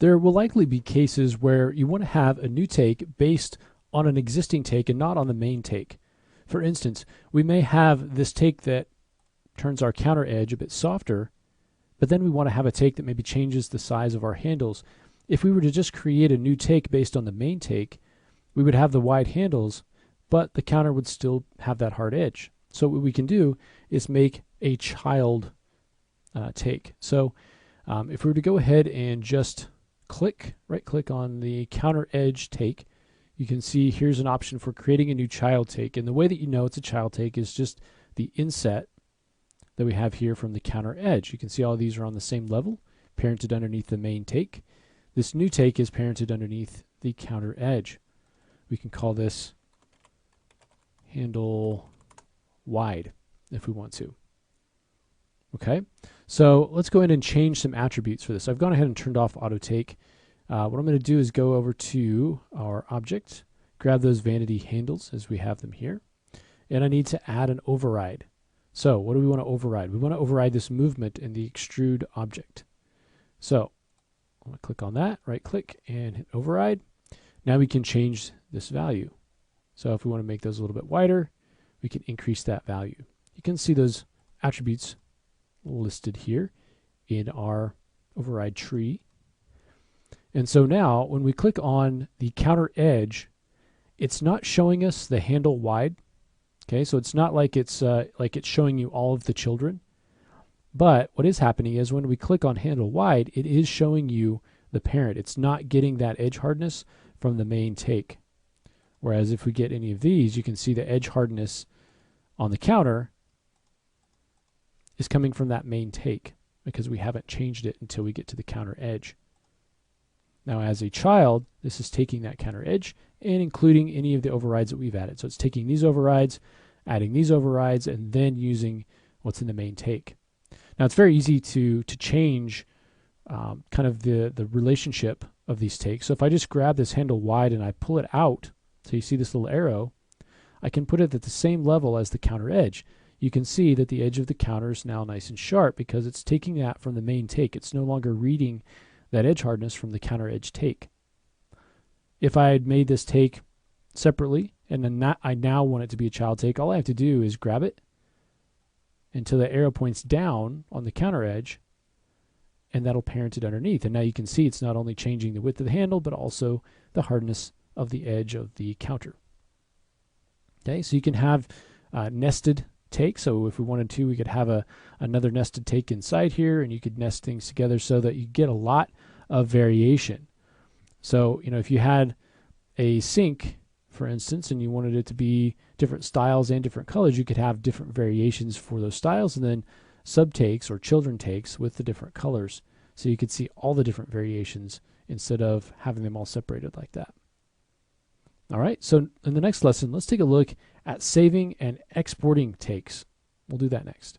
There will likely be cases where you want to have a new take based on an existing take and not on the main take. For instance, we may have this take that turns our counter edge a bit softer, but then we want to have a take that maybe changes the size of our handles. If we were to just create a new take based on the main take, we would have the wide handles, but the counter would still have that hard edge. So what we can do is make a child take. So if we were to go ahead and just right click on the counter edge take, you can see here's an option for creating a new child take. And the way that you know it's a child take is just the inset that we have here from the counter edge. You can see all these are on the same level, parented underneath the main take. This new take is parented underneath the counter edge. We can call this handle wide if we want to. Okay, so let's go ahead and change some attributes for this. I've gone ahead and turned off auto take. What I'm going to do is go over to our object, grab those vanity handles as we have them here, and I need to add an override. So what do we want to override? We want to override this movement in the extrude object. So I'm going to click on that, right click, and hit override. Now we can change this value. So if we want to make those a little bit wider, we can increase that value. You can see those attributes listed here in our override tree. And so now when we click on the counter edge, it's not showing us the handle wide. Okay, so it's not like it's showing you all of the children. But what is happening is when we click on handle wide, it is showing you the parent. It's not getting that edge hardness from the main take. Whereas if we get any of these, you can see the edge hardness on the counter is coming from that main take because we haven't changed it until we get to the counter edge. Now as a child, this is taking that counter edge and including any of the overrides that we've added. So it's taking these overrides, adding these overrides, and then using what's in the main take. Now it's very easy to change kind of the relationship of these takes. So if I just grab this handle wide and I pull it out, so you see this little arrow, I can put it at the same level as the counter edge. You can see that the edge of the counter is now nice and sharp because it's taking that from the main take. It's no longer reading that edge hardness from the counter edge take. If I had made this take separately and then I now want it to be a child take, all I have to do is grab it until the arrow points down on the counter edge, and that'll parent it underneath. And now you can see it's not only changing the width of the handle, but also the hardness of the edge of the counter. Okay, so you can have nested take. So if we wanted to, we could have another nested take inside here, and you could nest things together so that you get a lot of variation. So, you know, if you had a sink, for instance, and you wanted it to be different styles and different colors, you could have different variations for those styles, and then subtakes or children takes with the different colors. So you could see all the different variations instead of having them all separated like that. All right, so in the next lesson, let's take a look at saving and exporting takes. We'll do that next.